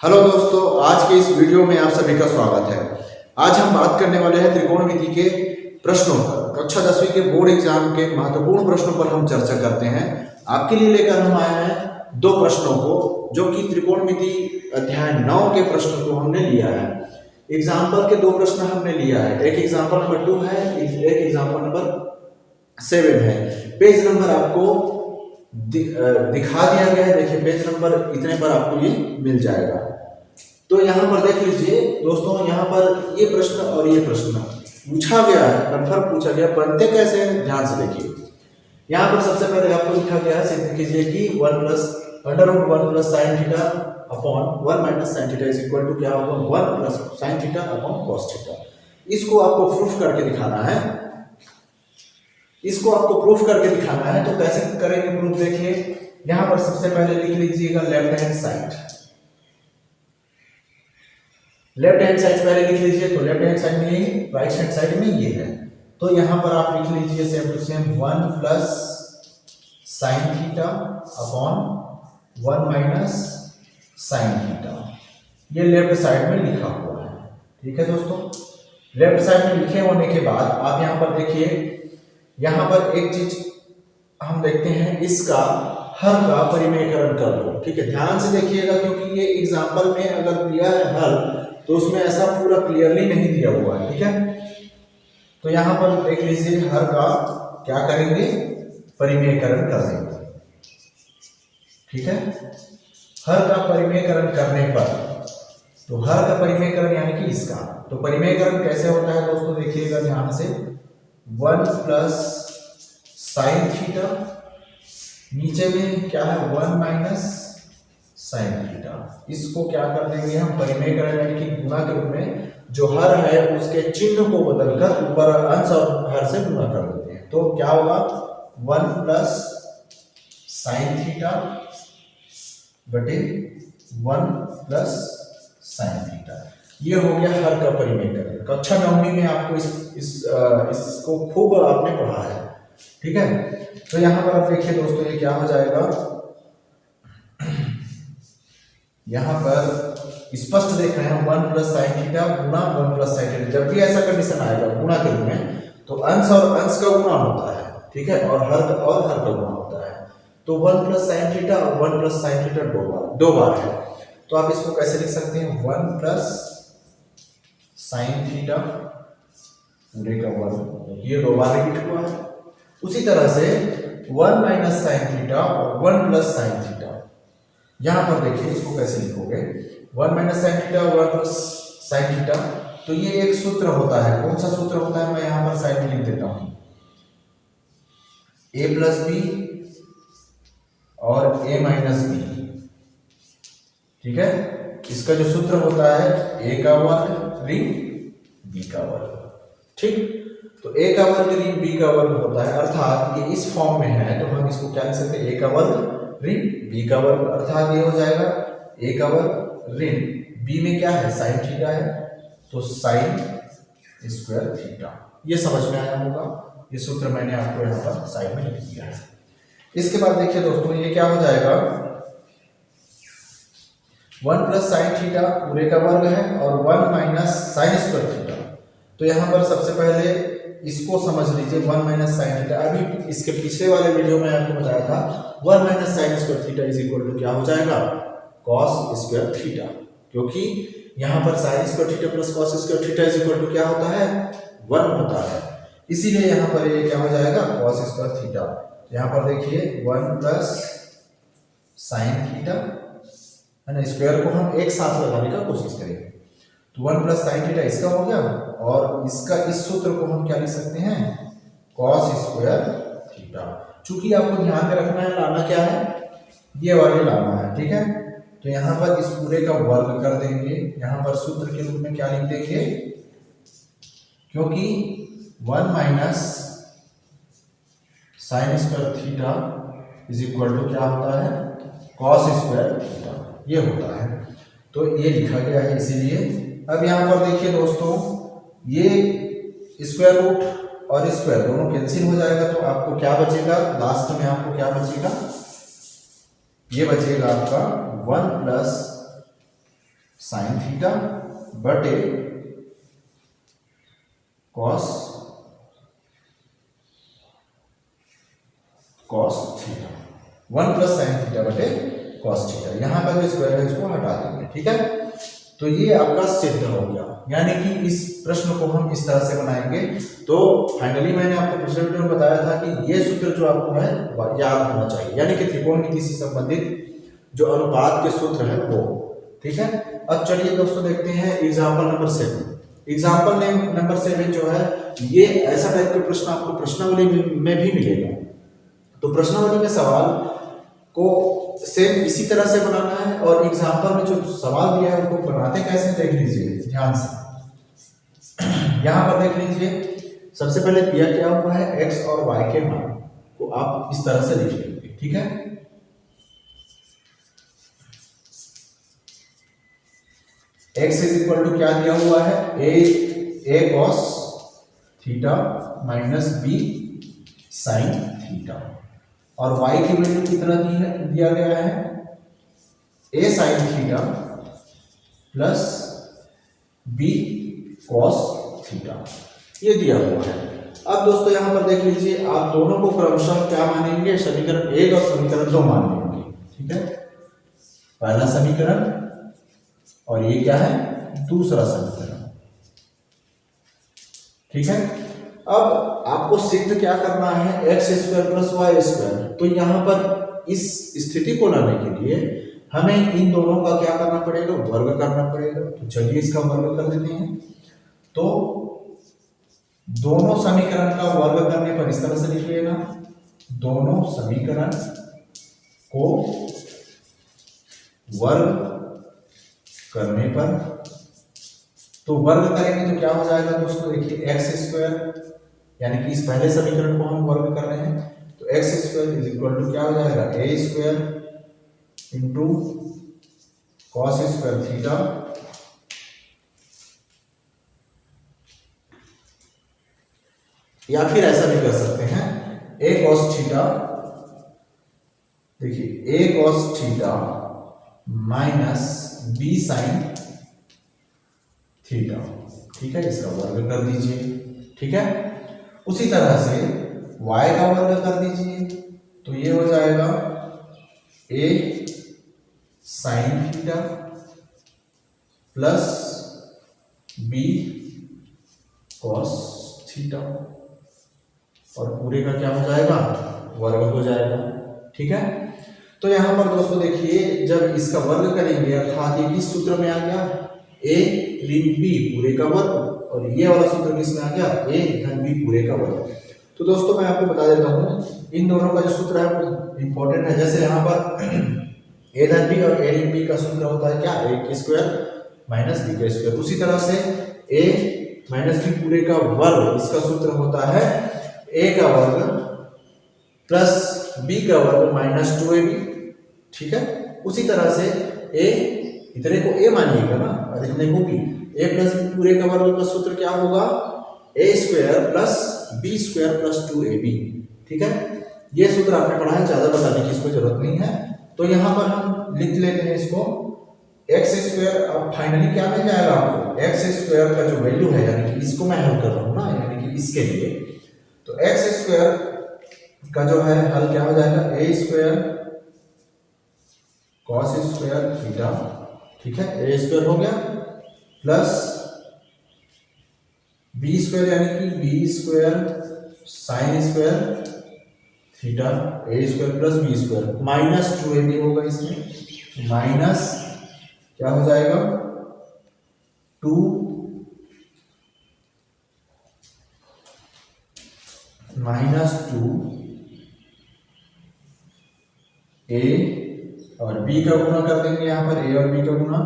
Hello दोस्तों, आज के इस वीडियो में आप सभी का स्वागत है। आज हम बात करने वाले हैं त्रिकोणमिति के प्रश्नों पर। कक्षा 10वीं के बोर्ड एग्जाम के महत्वपूर्ण प्रश्नों पर हम चर्चा करते हैं। आपके लिए लेकर हम आए हैं दो प्रश्नों को, जो कि त्रिकोणमिति अध्याय 9 के प्रश्नों को हमने लिया है। एग्जाम्पल के दो प्रश्न हमने लिया है, एक एग्जाम्पल नंबर 2 है, एक एग्जाम्पल नंबर 7 है। पेज नंबर आपको दिखा दिया गया है। देखिए पेज नंबर इतने पर आपको ये मिल जाएगा। तो यहाँ पर देख लीजिए दोस्तों, यहाँ पर ये प्रश्न और ये प्रश्न पूछा गया है, कन्फर्म पूछा गया। बनते कैसे हैं ध्यान से देखिए। यहाँ पर सबसे पहले आपको लिखा गया है, सिद्ध कीजिए कि 1 plus √1 plus sine theta upon 1 minus sine theta is equal to क्या होगा, 1 plus sine theta upon cos theta. इसको आपको प्रूफ करके दिखाना है। इसको आपको प्रूफ करके दिखाना है। तो कैसे करेंगे प्रूफ, देखिए यहाँ पर सबसे पहले लिख लीजिएगा left hand side. Left hand side पहले लिख लीजिए। तो लेफ्ट हैंड साइड में ये, राइट हैंड साइड में ये है। तो यहाँ पर आप लिख लीजिए same to same 1 plus sine theta upon 1 minus sine theta. ये लेफ्ट साइड में लिखा हुआ है। ठीक है दोस्तों, लेफ्ट साइड में लिखे होने के बाद आप यहाँ पर देखिए, यहाँ पर एक चीज हम देखते हैं, इसका हर का परिमेयकरण कर लो। ठीक है, ध्यान से देखिएगा, क्योंकि ये एग्जाम्पल में अगर दिया है हल तो उसमें ऐसा पूरा क्लियरली नहीं दिया हुआ है। ठीक है, तो यहाँ पर देख लीजिए, हर का क्या करेंगे, परिमेयकरण कर देंगे। ठीक है, हर का परिमेयकरण करने पर, तो हर का परिमेयकरण यानी कि इसका, तो परिमेयकरण कैसे होता है दोस्तों, देखिएगा ध्यान से। 1 प्लस साइन थीटा, नीचे में क्या है 1 माइनस साइन थीटा। इसको क्या कर देंगे हम, परिमेयकरण यानी कि गुणा के रूप में, जो हर है उसके चिन्ह को बदलकर ऊपर अंश और हर से गुणा कर देते हैं। तो क्या होगा, 1 प्लस साइन थीटा बटे 1 प्लस साइन थीटा। ये हो गया हर का परिमेयकरण। कक्षा 9वीं में आपको इसको खूब आपने पढ़ा है। ठीक है, तो यहाँ पर आप देखिए दोस्तों, ये क्या हो जाएगा, यहाँ पर स्पष्ट देख रहे हैं 1 प्लस साइन थीटा गुणा 1 प्लस साइन थीटा। जब भी ऐसा कंडीशन आएगा गुणा के रूप में, तो अंश और अंश का गुणा होता है। ठीक है, और हर का गुणा होता है। तो 1 प्लस साइन थीटा और 1 प्लस साइन थीटा दो बार है। तो आप इसको कैसे लिख सकते हैं, 1 प्लस साइन थीटा पूरे का वर्ग, ये दो बार रिपीट हुआ है। उसी तरह से 1 माइनस साइन थीटा और 1 प्लस साइन थीटा। यहां पर देखिए इसको कैसे लिखोगे, 1 माइनस साइन थीटा और 1 प्लस साइन थीटा। तो ये एक सूत्र होता है। कौन सा सूत्र होता है, मैं यहां पर साइड में लिख देता हूं, a प्लस बी और a माइनस बी। ठीक है, इसका जो सूत्र होता है a का वर्ग ऋण b का वर्ग। ठीक, तो a का वर्ग ऋण b का वर्ग होता है, अर्थात ये इस फॉर्म में है, तो हम इसको क्या लिख सकते हैं, a का वर्ग ऋण b का वर्ग। अर्थात ये हो जाएगा a का वर्ग ऋण b में क्या है, साइन थीटा है, तो साइन स्क्वायर थीटा। ये समझ में आया होगा। ये सूत्र मैंने आपको यहाँ पर साइड में लिख दिया है। इसके बाद देखिए दोस्तों, ये क्या हो जाएगा, 1 प्लस साइन थीटा पूरे का वर्ग है और 1 माइनस साइन स्क्वायर थीटा। तो यहाँ पर सबसे पहले इसको समझ लीजिए, 1 माइनस साइन थीटा। अभी इसके पिछले वाले वीडियो में आपको बताया था 1 minus sine square theta is equal to क्या हो जाएगा, कॉस स्क्वायर थीटा। क्योंकि यहाँ पर sine square theta plus cos square theta is equal to क्या होता है, 1 होता है। इसीलिए यहाँ पर ये क्या हो जाएगा, कॉस स्क्वायर थीटा। यहाँ पर देखिए 1 प्लस साइन थीटा है ना, स्क्वायर को हम एक साथ लगाने का कोशिश करेंगे। तो 1 प्लस साइन थीटा इसका हो गया, और इसका इस सूत्र को हम क्या लिख सकते हैं, कॉस स्क्वायर थीटा। चूंकि आपको ध्यान में रखना है, लाना क्या है, ये वाले लाना है। ठीक है, तो यहाँ पर इस पूरे का वर्ग कर देंगे। यहाँ पर सूत्र के रूप में क्या लिख देंगे, क्योंकि 1 minus sine square theta is equal to क्या होता है, कॉस स्क्वायर थीटा, ये होता है। तो ये लिखा गया है इसीलिए। अब यहाँ पर देखिए दोस्तों, ये स्क्वायर रूट और स्क्वायर दोनों कैंसिल हो जाएगा। तो आपको क्या बचेगा, लास्ट में आपको क्या बचेगा, ये बचेगा आपका 1 प्लस साइन थीटा बटे cos theta, 1 plus sine theta बटे कॉस थीटा। यहाँ का जो स्क्वायर है इसको हटा देंगे, ठीक है। तो ये आपका सिद्ध हो गया, यानी कि इस प्रश्न को हम इस तरह से बनाएंगे। तो फाइनली मैंने आपको पिछले वीडियो में बताया था कि ये सूत्र जो आपको है याद होना चाहिए, यानी कि त्रिकोणमिति से संबंधित जो अनुपात के सूत्र है वो, ठीक है। अब चलिए दोस्तों देखते हैं एग्जाम्पल नंबर 7। एग्जाम्पल नंबर 7 जो है ये ऐसा टाइप का प्रश्न आपको प्रश्नावली में भी मिलेगा। तो प्रश्नावली में सवाल को सेम इसी तरह से बनाना है, और एग्जाम्पल में जो सवाल दिया है उसको बनाते कैसे देख लीजिए ध्यान से। यहाँ पर देख लीजिए, सबसे पहले दिया क्या हुआ है x और y के मान को आप इस तरह से लिख लेंगे, ठीक है। x इज इक्वल टू क्या दिया हुआ है, a cos theta minus b sine theta, और y की वैल्यू कितना दिया गया है, a sine theta plus b cos theta, ये दिया हुआ है। अब दोस्तों यहाँ पर देख लीजिए, आप दोनों को क्रमशः क्या मानेंगे, समीकरण 1 और समीकरण 2 मान लेंगे, ठीक है। पहला समीकरण और ये क्या है, दूसरा समीकरण, ठीक है। अब आपको सिद्ध क्या करना है, x square plus Y square. तो यहाँ पर इस स्थिति को लाने के लिए हमें इन दोनों का क्या करना पड़ेगा, वर्ग करना पड़ेगा। तो चलिए इसका वर्ग कर देते हैं। तो दोनों समीकरण का वर्ग करने पर इस तरह से लिख लेना, दोनों समीकरण को वर्ग करने पर, तो वर्ग करेंगे तो क्या हो जाएगा दोस्तों, देखिए एक्स स्क्वायर, यानी कि इस पहले समीकरण को हम वर्ग कर रहे हैं, तो X square is equal to क्या हो जाएगा, A square into cos square theta या फिर ऐसा भी कर सकते हैं, ए कॉस थीटा, देखिए A cos theta minus B sine theta, ठीक है। इसका वर्ग कर दीजिए, ठीक है। उसी तरह से y का वर्ग कर दीजिए, तो ये हो जाएगा a sine theta plus b cos theta, और पूरे का क्या हो जाएगा, वर्ग हो जाएगा, ठीक है। तो यहां पर दोस्तों देखिए, जब इसका वर्ग करेंगे अर्थात ये किस सूत्र में आ गया, a ऋण b पूरे का वर्ग, और ये वाला सूत्र किसमें आ गया, a धन b पूरे का वर्ग। तो दोस्तों मैं आपको बता देता हूँ, इन दोनों का जो सूत्र है वो इंपॉर्टेंट है। जैसे यहाँ पर a धन b और a ऋण b का सूत्र होता है क्या, a के स्क्वायर माइनस b का स्क्वायर। उसी तरह से a माइनस b पूरे का वर्ग, इसका सूत्र होता है a का वर्ग प्लस b का वर्ग माइनस 2ab, ठीक है। उसी तरह से a, इतने को a मानिएगा ना और इतने को b, a प्लस b पूरे का वर्ग का सूत्र क्या होगा, a square plus b square plus 2ab, ठीक है। ये सूत्र आपने पढ़ा है, ज्यादा बताने की इसको जरूरत नहीं है। तो यहाँ पर हम लिख लेते हैं इसको एक्स स्क्वायर। अब फाइनली क्या मिल जाएगा आपको, एक्स स्क्वायर का जो वैल्यू है, यानी कि इसको मैं हल कर रहा हूँ ना, यानी कि इसके लिए, तो एक्स स्क्वायर का जो है हल क्या हो जाएगा, A square cos square theta, ठीक है, ए स्क्वायर हो गया प्लस बी स्क्वायर, यानी कि B square sine square theta, A square plus B square minus 2ab होगा इसमें, माइनस क्या हो जाएगा 2 माइनस 2 a और b का गुणा कर देंगे, यहाँ पर a और b का गुणा,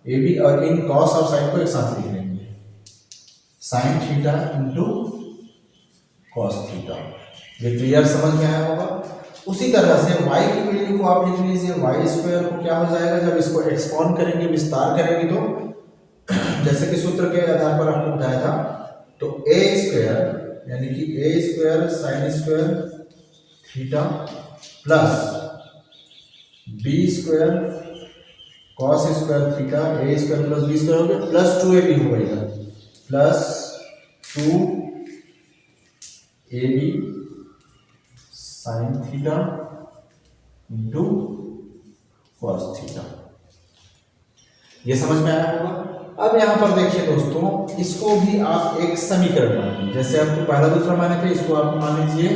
ए बी, और इन कॉस और साइन को एक साथ लिख लेंगे, sign theta into cos theta. ये क्लियर समझ में आया होगा। उसी तरह से y की वैल्यू को आप लिख लीजिए, वाई स्क्वायर को क्या हो जाएगा, जब इसको एक्सपांड करेंगे, विस्तार करेंगे, तो जैसे कि सूत्र के आधार पर आपको बताया था, तो a स्क्वायर यानी कि a square sine square theta plus b square cos square theta A square plus B square हो गया, प्लस 2ab हो गया, plus 2ab sine theta into cos theta. ये समझ में आया होगा। अब यहां पर देखिए दोस्तों, इसको भी आप एक समीकरण मानिए, जैसे आपको पहला दूसरा माने थे, इसको आप मान लीजिए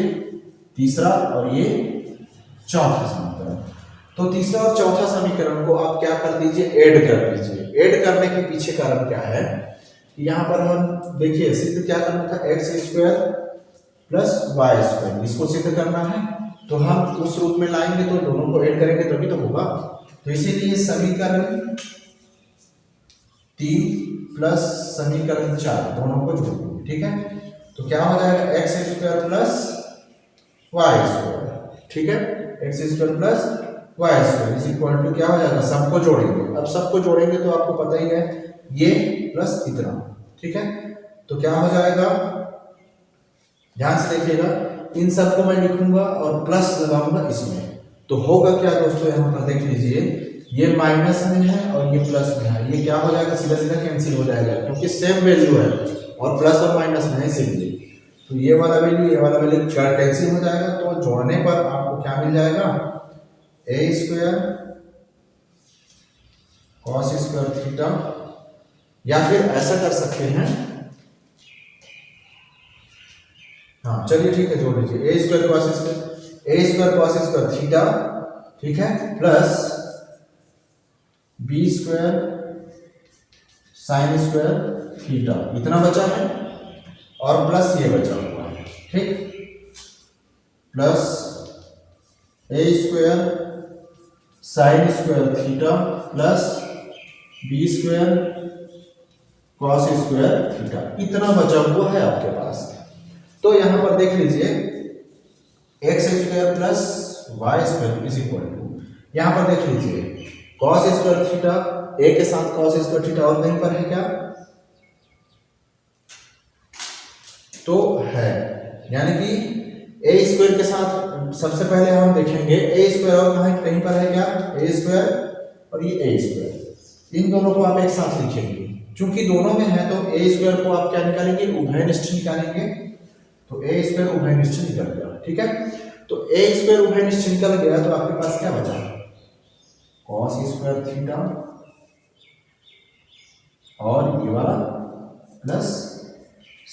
तीसरा और ये चौथा समीकरण। तो तीसरा और चौथा समीकरण को आप क्या कर दीजिए, ऐड कर दीजिए। ऐड करने के पीछे कारण क्या है कि यहां पर हम देखिए सिद्ध क्या करना था, X square plus Y square, इसको सिद्ध करना है। तो हम उस रूप में लाएंगे तो दोनों को ऐड करेंगे तभी तो होगा। तो इसीलिए समीकरण 3 प्लस समीकरण 4 दोनों को जोड़ेंगे, ठीक है। तो क्या हो जाएगा, X square plus Y square, ठीक है, x square plus Y square is equal to क्या हो जाएगा, सबको जोड़ेंगे। अब सबको जोड़ेंगे तो आपको पता ही है ये प्लस इतना, ठीक है। तो क्या हो जाएगा, ध्यान से देखिएगा, इन सबको मैं लिखूंगा और प्लस लगाऊंगा इसमें, तो होगा क्या दोस्तों, यहां पर देख लीजिए, ये माइनस में है और ये प्लस में है, ये क्या हो जाएगा, सीधा सीधा कैंसिल हो जाएगा क्योंकि सेम वैल्यू है और प्लस और माइनस में है इसीलिए। तो ये वाला वैल्यू कैंसिल हो जाएगा। तो जोड़ने पर आपको क्या मिल जाएगा, A square cos square theta, या फिर ऐसा कर सकते हैं, हाँ चलिए ठीक है जोड़ लीजिए, A square cos square theta, ठीक है, plus B square sine square theta, इतना बचा है और प्लस ये बचा हुआ है, ठीक, plus A square sine square theta plus B square cos square theta, इतना बचा हुआ है आपके पास। तो यहां पर देख लीजिए, X square plus Y square is equal to, यहां पर देख लीजिए कॉस स्क्वायर थीटा, ए के साथ कॉस स्क्वायर थीटा और कहीं पर है क्या, तो है, यानी कि ए स्क्वायर के साथ सबसे पहले हम देखेंगे ए स्क्वायर और कहीं पर है क्या, ए स्क्वायर और ये ए स्क्वायर, इन दोनों को आप एक साथ लिखेंगे। चूंकि दोनों में है तो ए स्क्वायर को आप क्या निकालेंगे, उभयनिष्ठ निकालेंगे। तो ए स्क्वायर उभयनिष्ठ निकल गया, ठीक है। तो ए स्क्वायर उभयनिष्ठ निकल गया तो आपके पास क्या बचा, कॉस स्क्वायर थीटा और ये वाला प्लस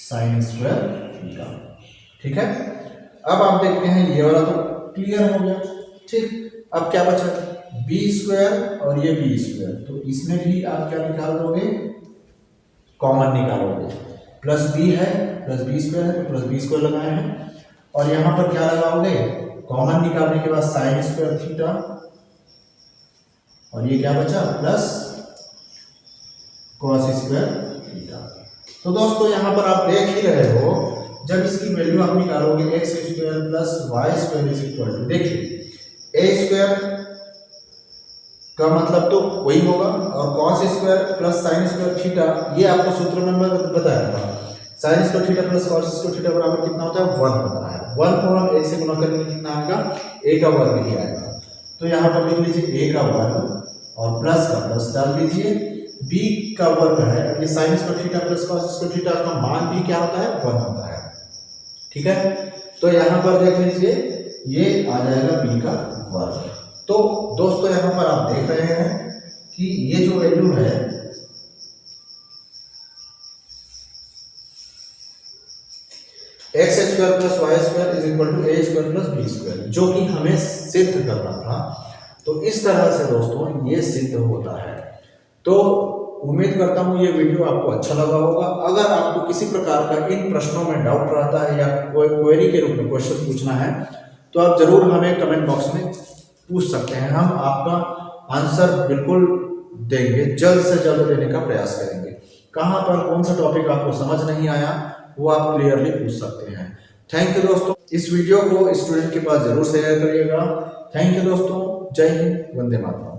साइन स्क्वायर थीटा, ठीक है। अब आप देखते हैं ये वाला तो क्लियर हो गया, ठीक। अब क्या बचा, बी स्क्वायर और ये बी स्क्वायर, तो इसमें भी आप क्या निकाल दोगे, कॉमन निकालोगे, प्लस बी है प्लस बी स्क्वायर है तो प्लस बी स्क्वायर लगाए हैं, और यहां पर क्या लगाओगे, कॉमन निकालने के बाद साइन स्क्वायर थीटा और ये क्या बचा, प्लस कॉस स्क्वायर थीटा। तो दोस्तों यहां पर आप देख ही रहे हो, जब इसकी वैल्यू आप निकालोगे x square plus Y square is equal to, देखिए ए स्क्वायर का मतलब तो वही होगा और cos square plus sine square theta, ये आपको सूत्र में बताया था, sine square theta plus cos square theta बराबर कितना होता है, 1 होता है। 1 को हम 1 से गुणा करेंगे कितना आएगा, a का वर्ग ही आएगा। तो यहाँ पर लिख लीजिए a का वर्ग और प्लस का प्लस डाल दीजिए, b का वर्ग है, ये sign square theta plus cos square theta का मान भी क्या होता है, 1 होता है, ठीक है। तो यहाँ पर देख लीजिए ये आ जाएगा b का वर्ग। तो दोस्तों यहाँ पर आप देख रहे हैं कि ये जो वैल्यू है x square plus Y square is equal to a square plus B square, जो कि हमें सिद्ध करना था। तो इस तरह से दोस्तों ये सिद्ध होता है। तो उम्मीद करता हूँ ये वीडियो आपको अच्छा लगा होगा। अगर आपको किसी प्रकार का इन प्रश्नों में डाउट रहता है या कोई क्वेरी के रूप में क्वेश्चन पूछना है तो आप जरूर हमें कमेंट बॉक्स में पूछ सकते हैं, हम आपका आंसर बिल्कुल देंगे, जल्द से जल्द देने का प्रयास करेंगे। कहाँ पर कौन सा टॉपिक आपको समझ नहीं आया वो आप क्लियरली पूछ सकते हैं। थैंक यू दोस्तों, इस वीडियो को स्टूडेंट के पास जरूर शेयर करिएगा। थैंक यू दोस्तों, जय हिंद, वंदे मातरम।